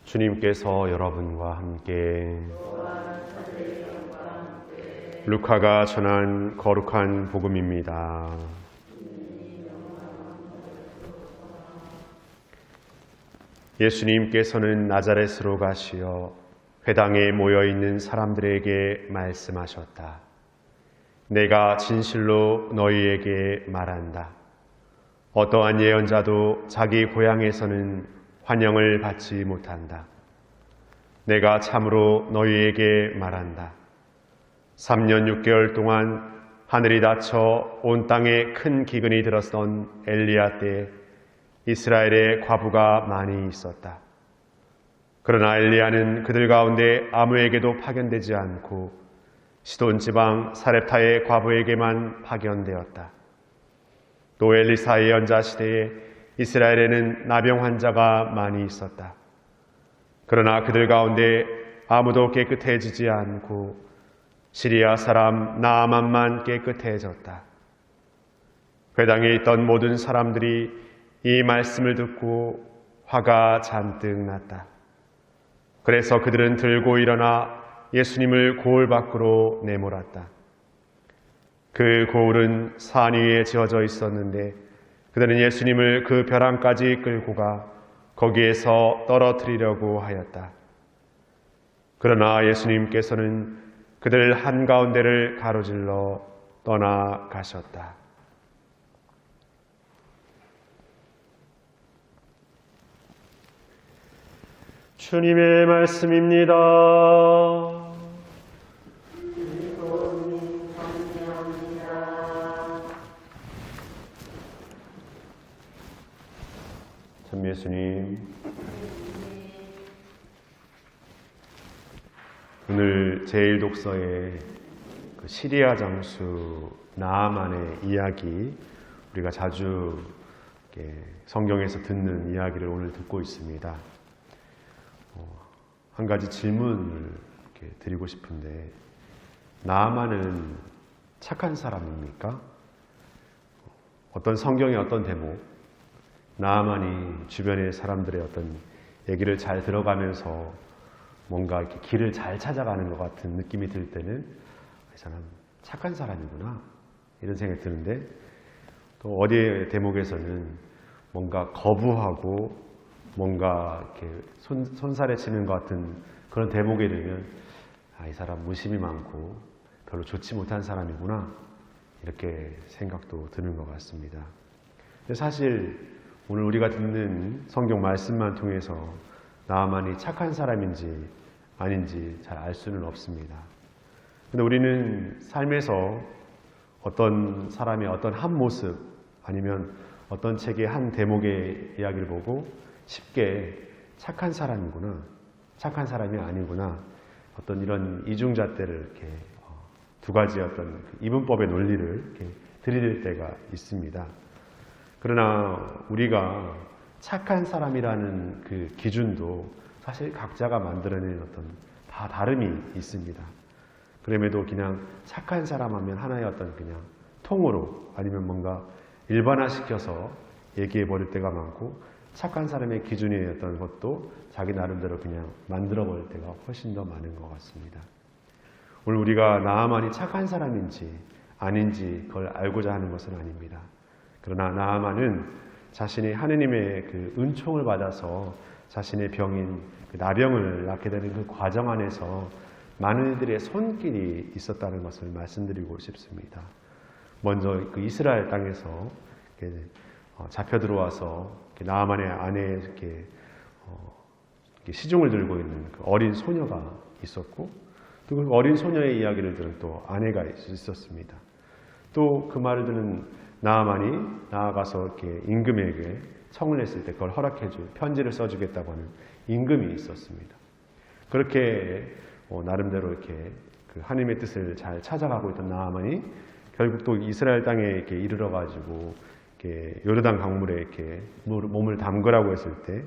주님께서 여러분과 함께 루카가 전한 거룩한 복음입니다. 예수님께서는 나자렛으로 가시어 회당에 모여있는 사람들에게 말씀하셨다. 내가 진실로 너희에게 말한다. 어떠한 예언자도 자기 고향에서는 환영을 받지 못한다. 내가 참으로 너희에게 말한다. 3년 6개월 동안 하늘이 닫혀 온 땅에 큰 기근이 들었던 엘리야 때 이스라엘에 과부가 많이 있었다. 그러나 엘리야는 그들 가운데 아무에게도 파견되지 않고 시돈 지방 사렙타의 과부에게만 파견되었다. 또 엘리사 예언자 시대에 이스라엘에는 나병 환자가 많이 있었다. 그러나 그들 가운데 아무도 깨끗해지지 않고 시리아 사람 나아만만 깨끗해졌다. 회당에 있던 모든 사람들이 이 말씀을 듣고 화가 잔뜩 났다. 그래서 그들은 들고 일어나 예수님을 고을 밖으로 내몰았다. 그 고을은 산 위에 지어져 있었는데 그들은 예수님을 그 벼랑까지 끌고 가 거기에서 떨어뜨리려고 하였다. 그러나 예수님께서는 그들 한가운데를 가로질러 떠나가셨다. 주님의 말씀입니다. 참 예수님, 오늘 제1독서의 그 시리아 장수 나아만의 이야기, 우리가 자주 성경에서 듣는 이야기를 오늘 듣고 있습니다. 한 가지 질문을 드리고 싶은데, 나아만은 착한 사람입니까? 어떤 성경의 어떤 대목, 나아만이 주변의 사람들의 어떤 얘기를 잘 들어가면서 뭔가 이렇게 길을 잘 찾아가는 것 같은 느낌이 들 때는 이 사람 착한 사람이구나 이런 생각이 드는데, 또 어디의 대목에서는 뭔가 거부하고 뭔가 이렇게 손살에 치는 것 같은 그런 대목에 되면 이 사람 무심이 많고 별로 좋지 못한 사람이구나 이렇게 생각도 드는 것 같습니다. 근데 사실 오늘 우리가 듣는 성경 말씀만 통해서 나아만이 착한 사람인지 아닌지 잘 알 수는 없습니다. 근데 우리는 삶에서 어떤 사람의 어떤 한 모습 아니면 어떤 책의 한 대목의 이야기를 보고 쉽게 착한 사람이구나, 착한 사람이 아니구나, 어떤 이런 이중잣대를 이렇게 두 가지 어떤 이분법의 논리를 이렇게 들이댈 때가 있습니다. 그러나 우리가 착한 사람이라는 그 기준도 사실 각자가 만들어낸 어떤 다 다름이 있습니다. 그럼에도 그냥 착한 사람 하면 하나의 어떤 그냥 통으로 아니면 뭔가 일반화시켜서 얘기해 버릴 때가 많고, 착한 사람의 기준이었던 것도 자기 나름대로 그냥 만들어 버릴 때가 훨씬 더 많은 것 같습니다. 오늘 우리가 나아만이 착한 사람인지 아닌지 그걸 알고자 하는 것은 아닙니다. 그러나 나아만은 자신이 하느님의 그 은총을 받아서 자신의 병인 그 나병을 낫게 되는 그 과정 안에서 많은 이들의 손길이 있었다는 것을 말씀드리고 싶습니다. 먼저 그 이스라엘 땅에서 잡혀 들어와서 나아만의 아내에 이렇게 시중을 들고 있는 그 어린 소녀가 있었고, 또 그 어린 소녀의 이야기를 들은 또 아내가 있었습니다. 또 그 말을 듣는 나아만이 나아가서 이렇게 임금에게 청을 했을 때 그걸 허락해줄 편지를 써주겠다고 하는 임금이 있었습니다. 그렇게 나름대로 이렇게 그 하나님의 뜻을 잘 찾아가고 있던 나아만이 결국 또 이스라엘 땅에 이렇게 이르러 가지고 이렇게 요르단 강물에 이렇게 몸을 담그라고 했을 때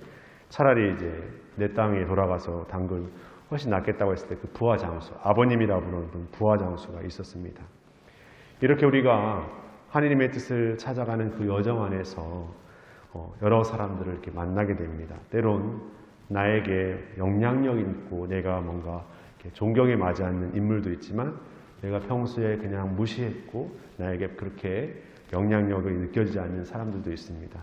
차라리 이제 내 땅에 돌아가서 담글 훨씬 낫겠다고 했을 때 그 부하 장수, 아버님이라고 부르는 부하 장수가 있었습니다. 이렇게 우리가 하나님의 뜻을 찾아가는 그 여정 안에서 여러 사람들을 이렇게 만나게 됩니다. 때론 나에게 영향력 있고 내가 뭔가 존경에 맞지 않는 인물도 있지만 내가 평소에 그냥 무시했고 나에게 그렇게 영향력이 느껴지지 않는 사람들도 있습니다.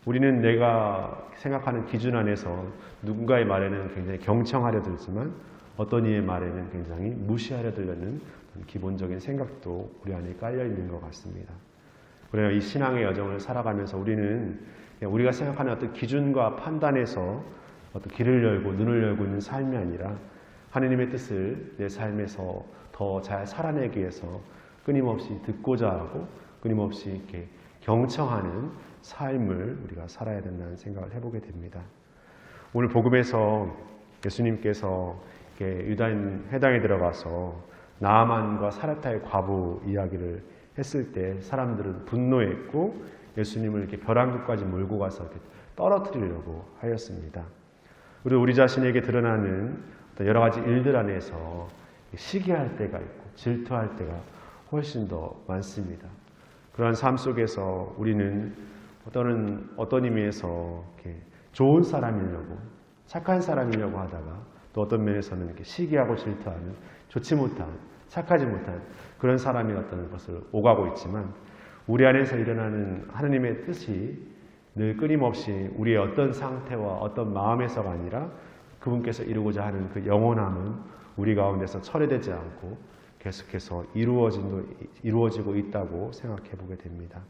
우리는 내가 생각하는 기준 안에서 누군가의 말에는 굉장히 경청하려 들지만 어떤 이의 말에는 굉장히 무시하려 들려는 기본적인 생각도 우리 안에 깔려 있는 것 같습니다. 그래서 이 신앙의 여정을 살아가면서 우리는 우리가 생각하는 어떤 기준과 판단에서 어떤 길을 열고 눈을 열고 있는 삶이 아니라 하느님의 뜻을 내 삶에서 더 잘 살아내기 위해서 끊임없이 듣고자 하고 끊임없이 이렇게 경청하는 삶을 우리가 살아야 된다는 생각을 해보게 됩니다. 오늘 복음에서 예수님께서 유다인 회당에 들어가서 나아만과 사렙타의 과부 이야기를 했을 때 사람들은 분노했고 예수님을 이렇게 벼랑끝까지 몰고 가서 이렇게 떨어뜨리려고 하였습니다. 그리고 우리 자신에게 드러나는 여러 가지 일들 안에서 시기할 때가 있고 질투할 때가 훨씬 더 많습니다. 그러한 삶 속에서 우리는 어떤 의미에서 이렇게 좋은 사람이려고 착한 사람이려고 하다가 또 어떤 면에서는 이렇게 시기하고 질투하는 좋지 못한 착하지 못한 그런 사람이 어떤 것을 오가고 있지만 우리 안에서 일어나는 하느님의 뜻이 늘 끊임없이 우리의 어떤 상태와 어떤 마음에서가 아니라 그분께서 이루고자 하는 그 영원함은 우리 가운데서 철회되지 않고 계속해서 이루어지고 있다고 생각해 보게 됩니다.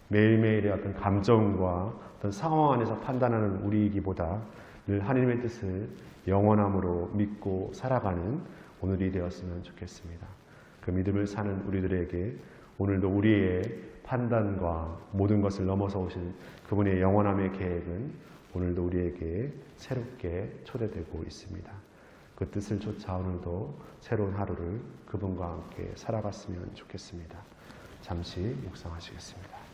매일매일의 어떤 감정과 어떤 상황 안에서 판단하는 우리이기보다 늘 하느님의 뜻을 영원함으로 믿고 살아가는 오늘이 되었으면 좋겠습니다. 그 믿음을 사는 우리들에게 오늘도 우리의 판단과 모든 것을 넘어서 오신 그분의 영원함의 계획은 오늘도 우리에게 새롭게 초대되고 있습니다. 그 뜻을 쫓아 오늘도 새로운 하루를 그분과 함께 살아갔으면 좋겠습니다. 잠시 묵상하시겠습니다.